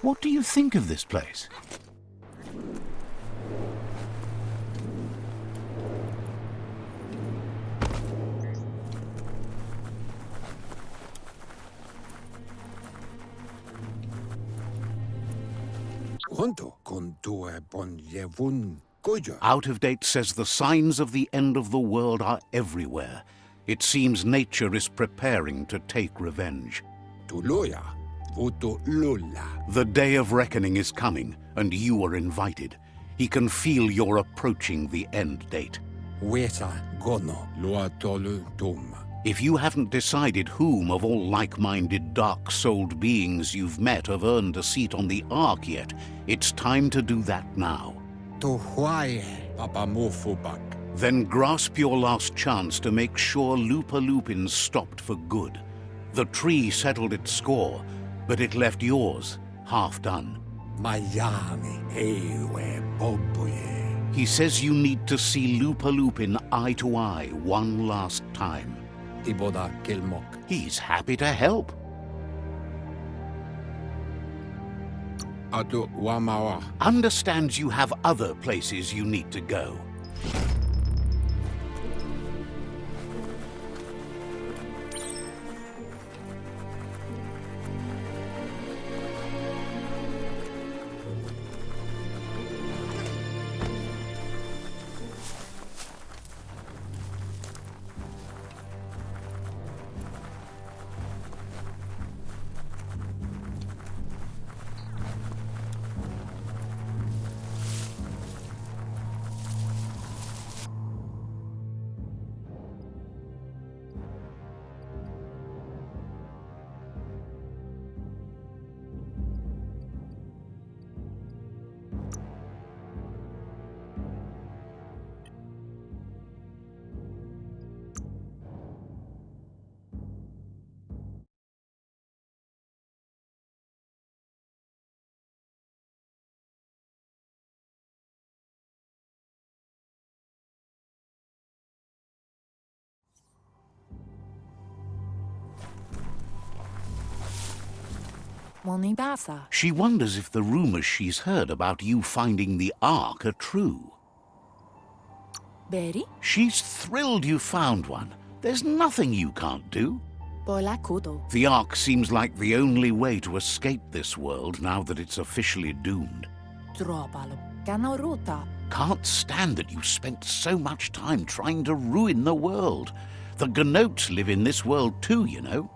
What do you think of this place? Out of Date says the signs of the end of the world are everywhere. It seems nature is preparing to take revenge. The day of reckoning is coming, and you are invited. He can feel you're approaching the end date. If you haven't decided whom of all like-minded, dark-souled beings you've met have earned a seat on the Ark yet, it's time to do that now. Then grasp your last chance to make sure Lupa Lupin stopped for good. The tree settled its score, but it left yours half done. He says you need to see Lupa Lupin eye to eye one last time. He's happy to help. Understands you have other places you need to go. She wonders if the rumors she's heard about you finding the Ark are true. She's thrilled you found one. There's nothing you can't do. The Ark seems like the only way to escape this world now that it's officially doomed. Can't stand that you spent so much time trying to ruin the world. The Gnotes live in this world too, you know.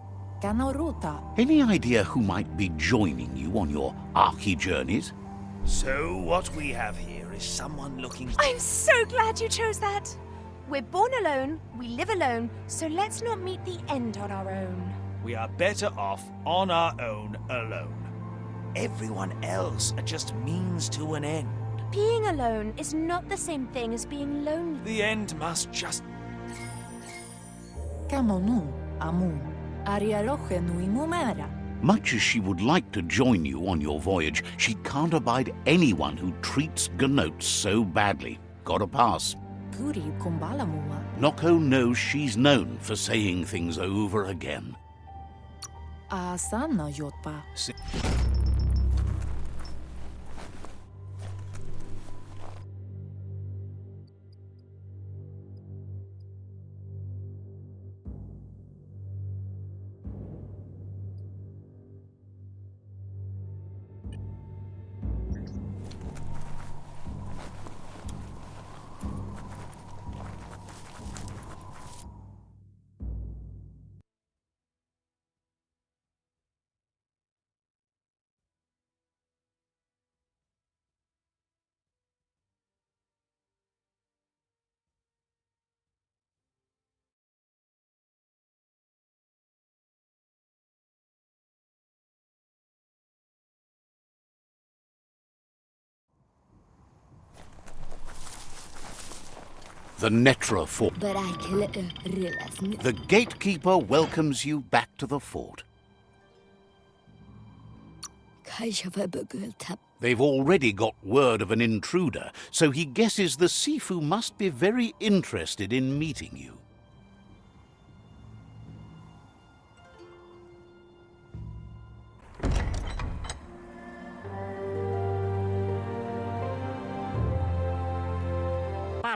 Any idea who might be joining you on your Arky journeys? So what we have here is someone looking... I'm so glad you chose that! We're born alone, we live alone, so let's not meet the end on our own. We are better off on our own alone. Everyone else are just means to an end. Being alone is not the same thing as being lonely. The end must just... Much as she would like to join you on your voyage, she can't abide anyone who treats Gnotes so badly. Gotta pass. Noko knows she's known for saying things over again. The Netra Fort. The gatekeeper welcomes you back to the fort. They've already got word of an intruder, so he guesses the Sifu must be very interested in meeting you.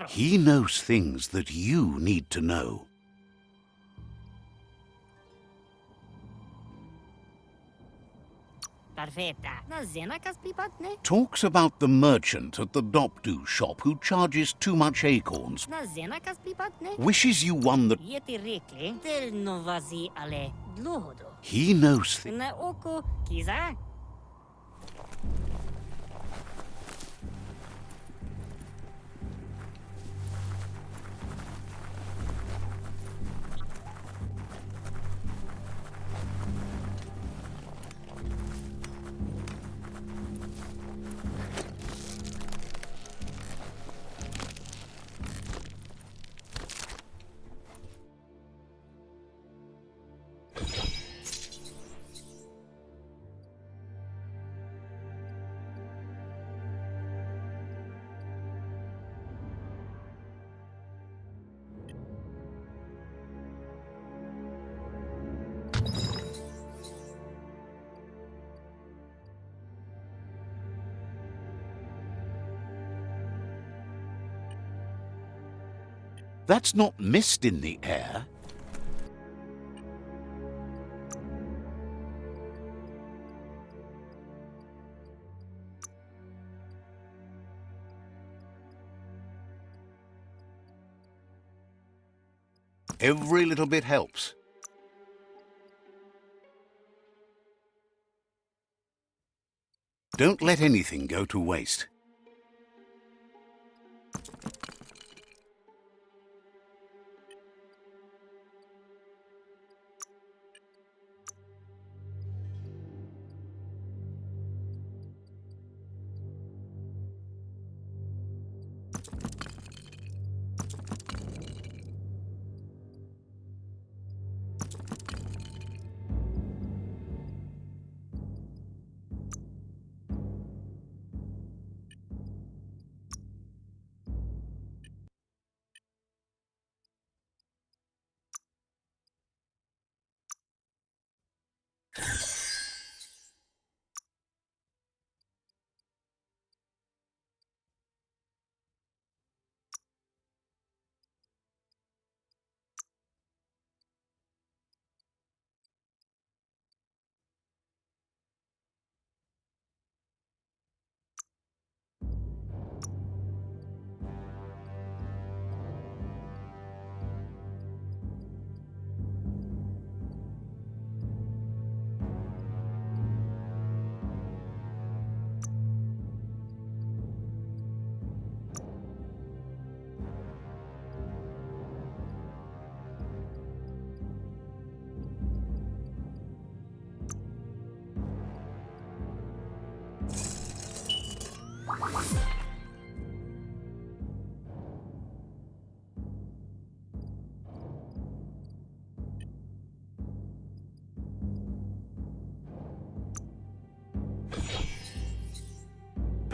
He knows things that you need to know. Talks about the merchant at the Dopdu shop who charges too much acorns. Wishes you one that... He knows things. That's not mist in the air. Every little bit helps. Don't let anything go to waste.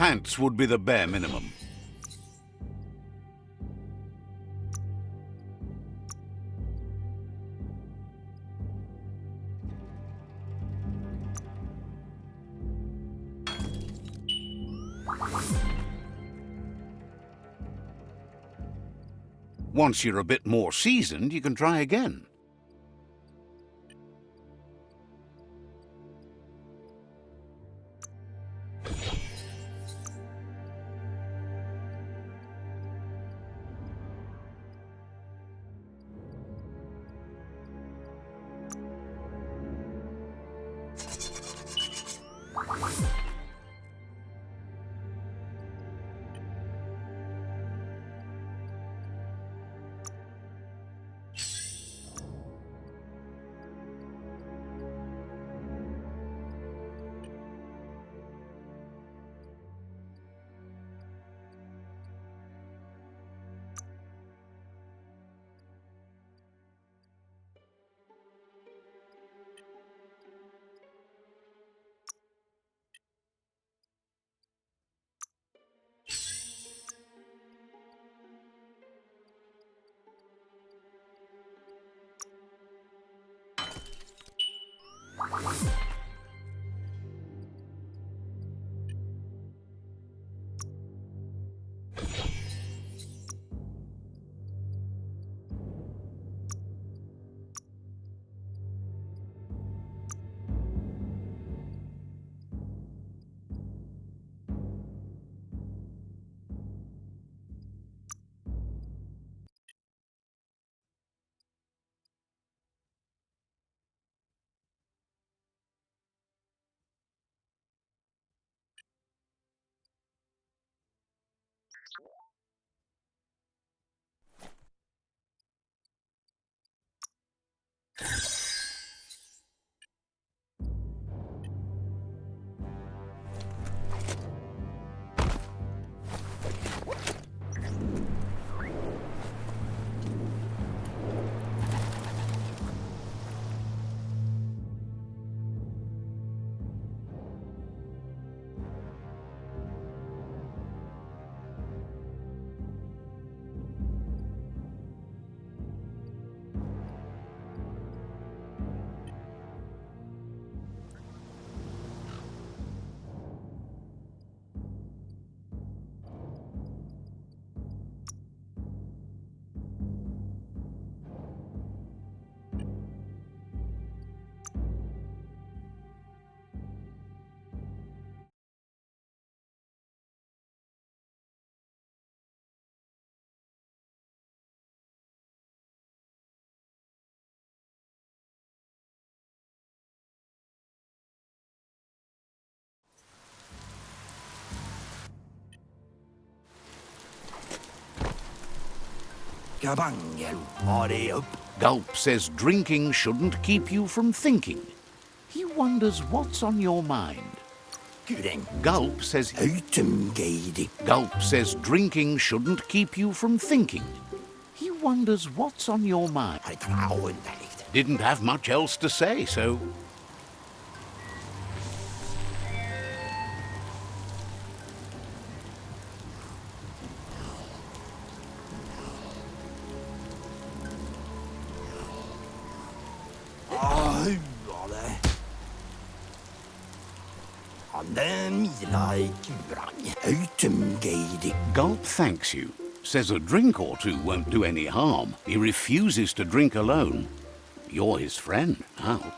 Pants would be the bare minimum. Once you're a bit more seasoned, you can try again. Gulp says drinking shouldn't keep you from thinking. He wonders what's on your mind. Gulp says drinking shouldn't keep you from thinking. He wonders what's on your mind. Didn't have much else to say, so... Gulp thanks you. Says a drink or two won't do any harm. He refuses to drink alone. You're his friend now.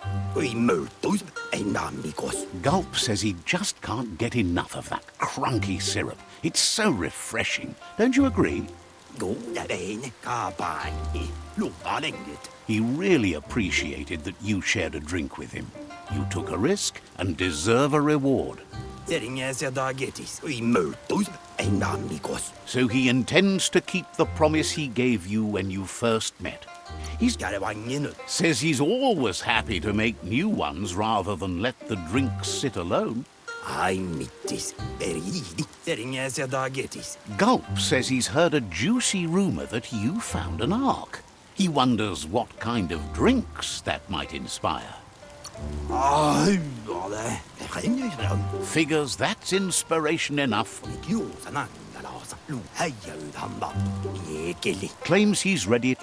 Gulp says he just can't get enough of that crunky syrup. It's so refreshing. Don't you agree? He really appreciated that you shared a drink with him. You took a risk and deserve a reward. So he intends to keep the promise he gave you when you first met. Says he's always happy to make new ones rather than let the drinks sit alone. Gulp says he's heard a juicy rumor that you found an ark. He wonders what kind of drinks that might inspire. Figures that's inspiration enough. Claims he's ready.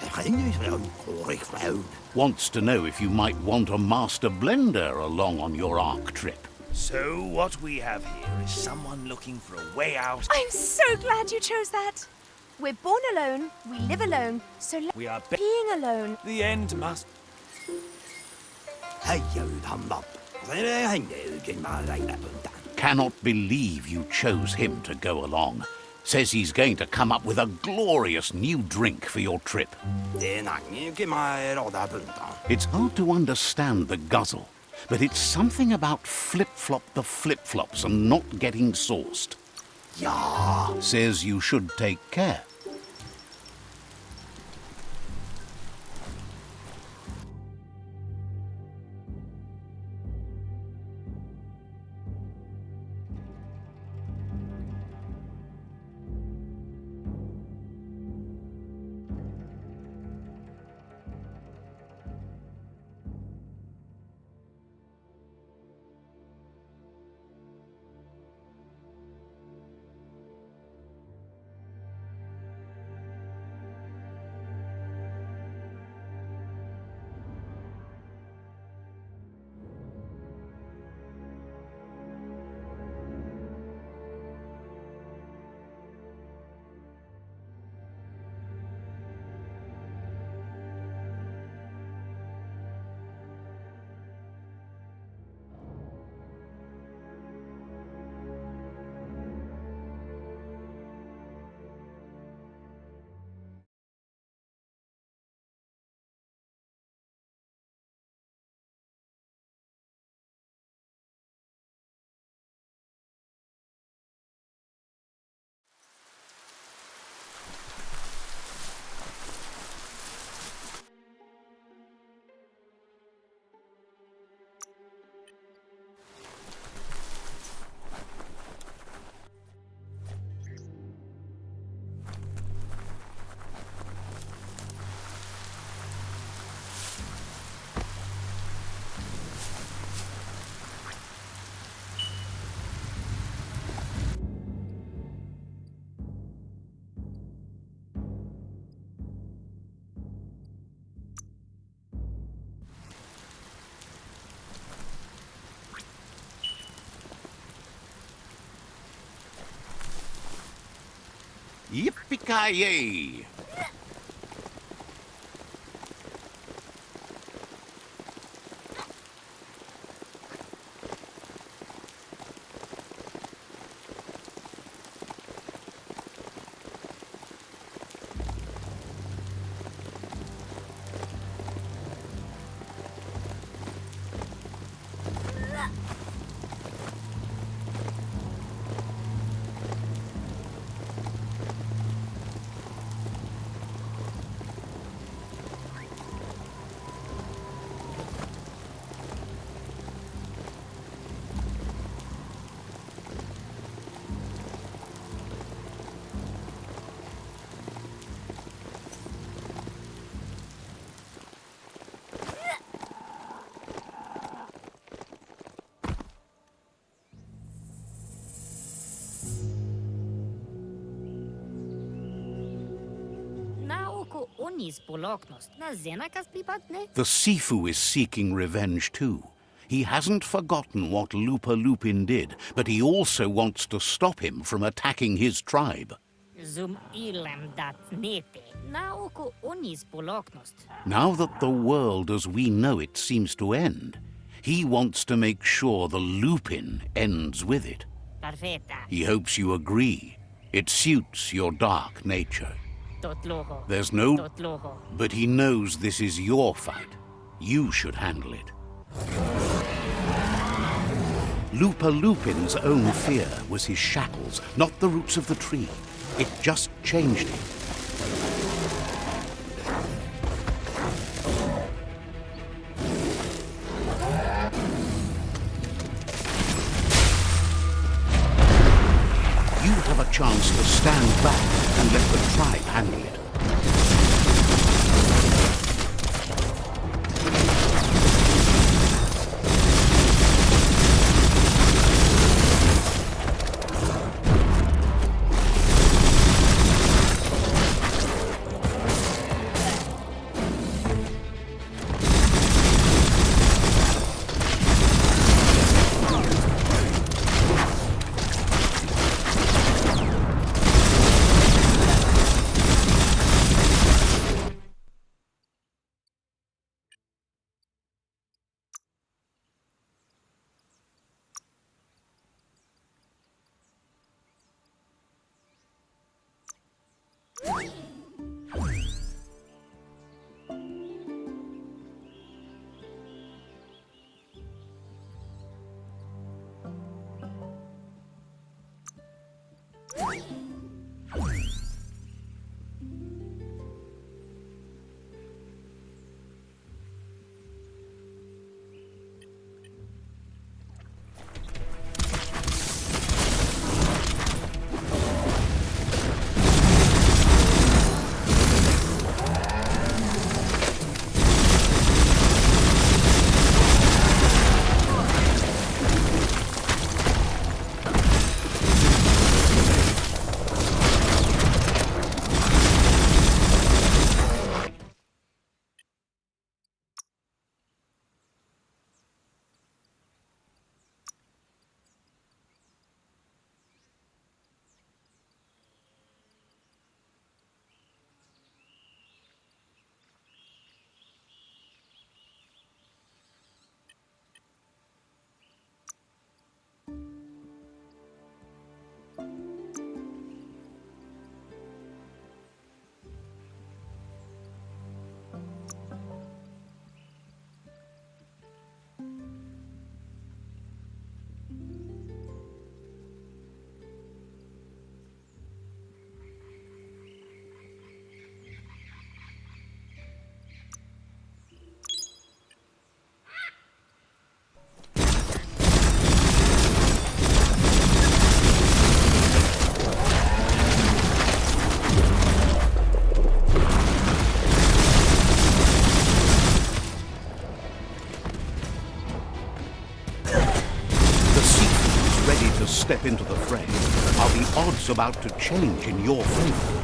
Wants to know if you might want a master blender along on your ark trip. So what we have here is someone looking for a way out. I'm so glad you chose that. We're born alone, we live alone, so We are being alone. The end must... Cannot believe you chose him to go along. Says he's going to come up with a glorious new drink for your trip. It's hard to understand the guzzle, but it's something about flip-flop the flip-flops and not getting sauced. Says you should take care. Yippee-ki-yay! The Sifu is seeking revenge too. He hasn't forgotten what Lupa Lupin did, but he also wants to stop him from attacking his tribe. Now that the world as we know it seems to end, he wants to make sure the Lupin ends with it. He hopes you agree. It suits your dark nature. There's no... But he knows this is your fight. You should handle it. Lupa Lupin's own fear was his shackles, not the roots of the tree. It just changed him. You have a chance to stand back and let the tribe handle it. Step into the fray. Are the odds about to change in your favor?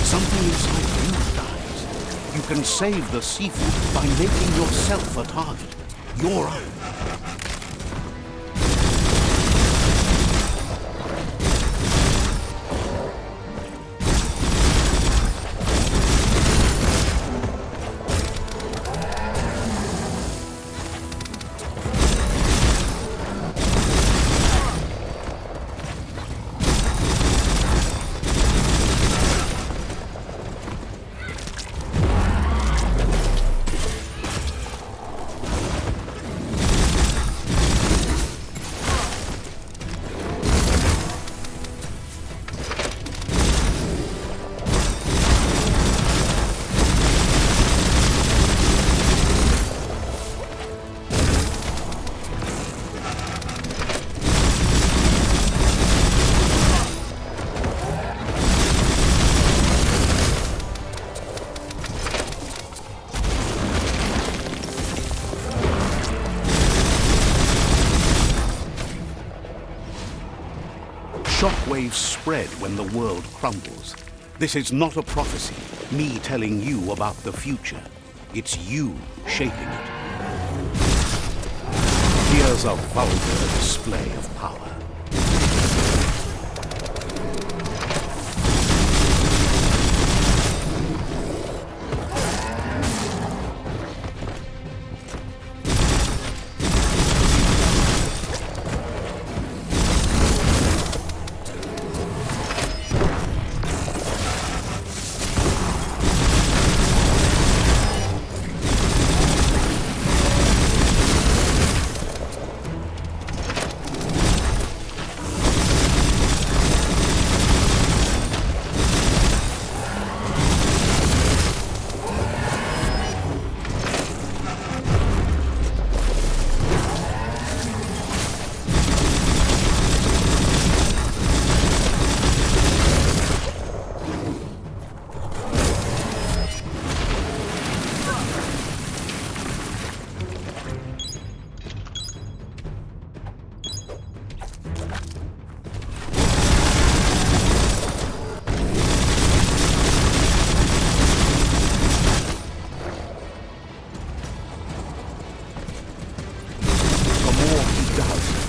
Something inside you dies. You can save the seafood by making yourself a target. Your own. Shockwaves spread when the world crumbles. This is not a prophecy, me telling you about the future. It's you shaping it. Here's a vulgar display of power.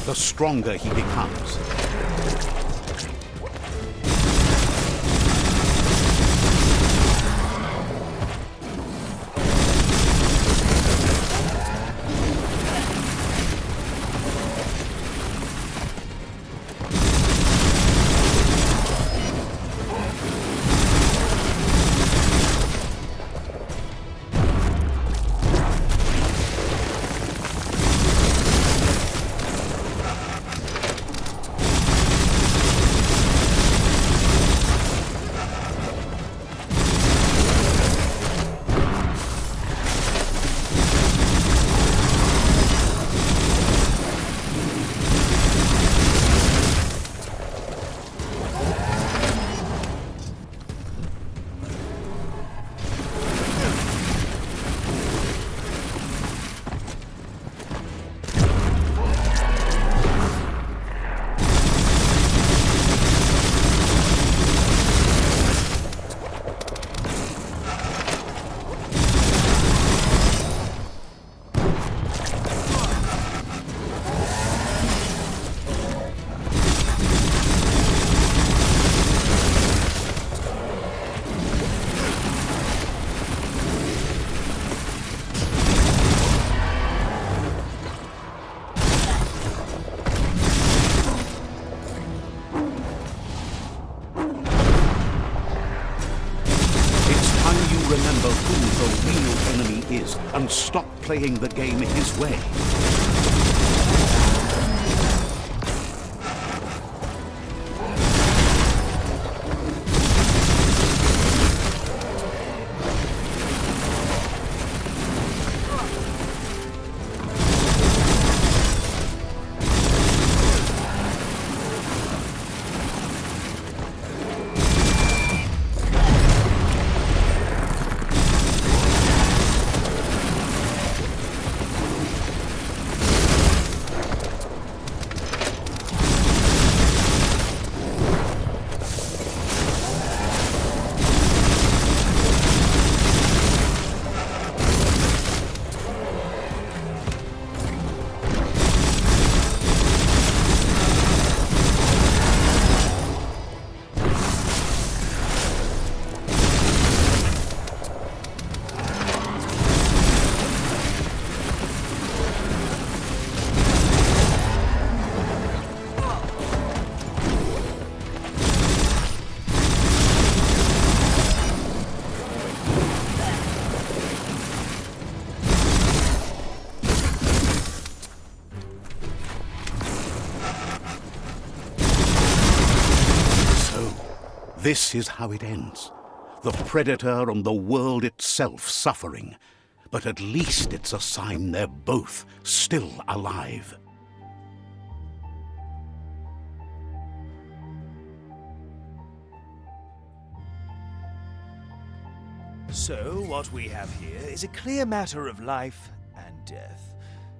The stronger he becomes. Remember who the real enemy is and stop playing the game his way. This is how it ends. The predator and the world itself suffering. But at least it's a sign they're both still alive. So, what we have here is a clear matter of life and death.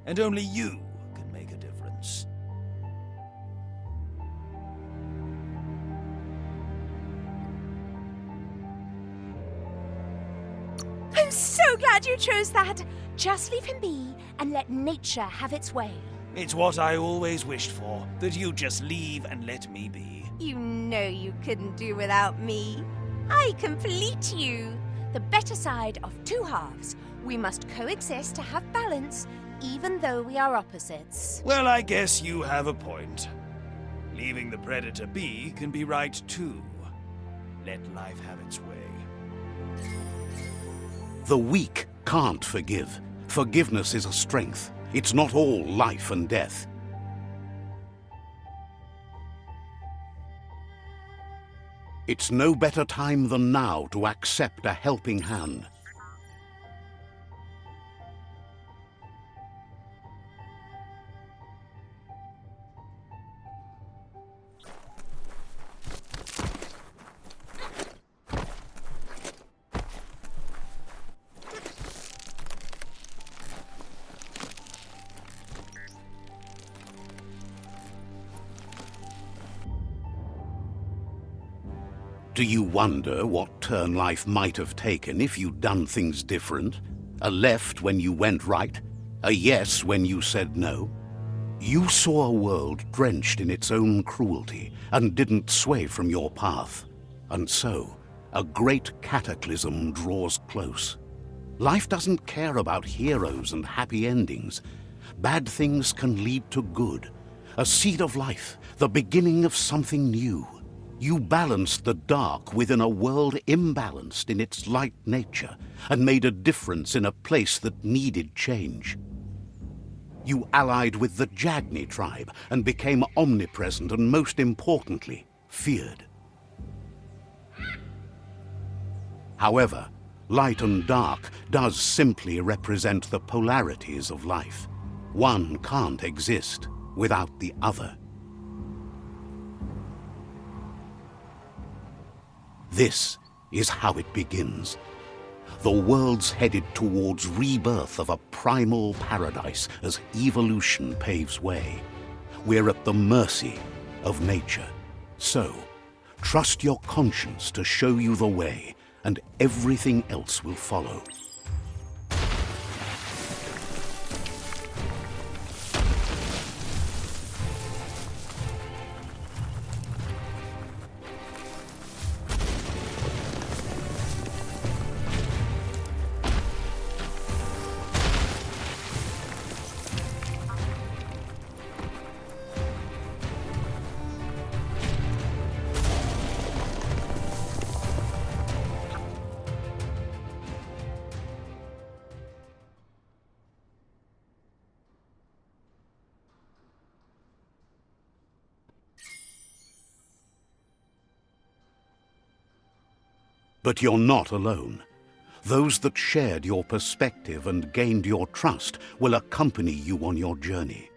And only you can make a difference. I'm so glad you chose that. Just leave him be and let nature have its way. It's what I always wished for, that you just leave and let me be. You know you couldn't do without me. I complete you. The better side of two halves. We must coexist to have balance, even though we are opposites. Well, I guess you have a point. Leaving the predator be can be right too. Let life have its way. The weak can't forgive. Forgiveness is a strength. It's not all life and death. It's no better time than now to accept a helping hand. Do you wonder what turn life might have taken if you'd done things different? A left when you went right? A yes when you said no? You saw a world drenched in its own cruelty and didn't sway from your path. And so, a great cataclysm draws close. Life doesn't care about heroes and happy endings. Bad things can lead to good. A seed of life, the beginning of something new. You balanced the dark within a world imbalanced in its light nature and made a difference in a place that needed change. You allied with the Jagni tribe and became omnipresent and, most importantly, feared. However, light and dark does simply represent the polarities of life. One can't exist without the other. This is how it begins. The world's headed towards rebirth of a primal paradise as evolution paves way. We're at the mercy of nature. So, trust your conscience to show you the way, and everything else will follow. But you're not alone. Those that shared your perspective and gained your trust will accompany you on your journey.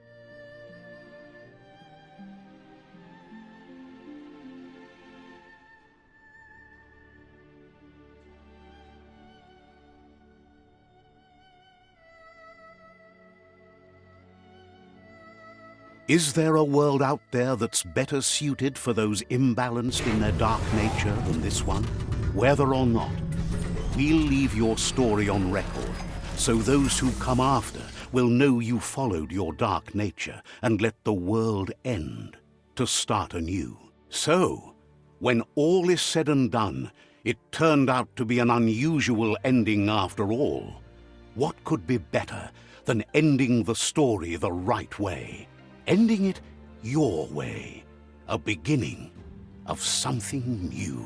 Is there a world out there that's better suited for those imbalanced in their dark nature than this one? Whether or not, we'll leave your story on record, so those who come after will know you followed your dark nature and let the world end to start anew. So, when all is said and done, it turned out to be an unusual ending after all. What could be better than ending the story the right way? Ending it your way, a beginning of something new.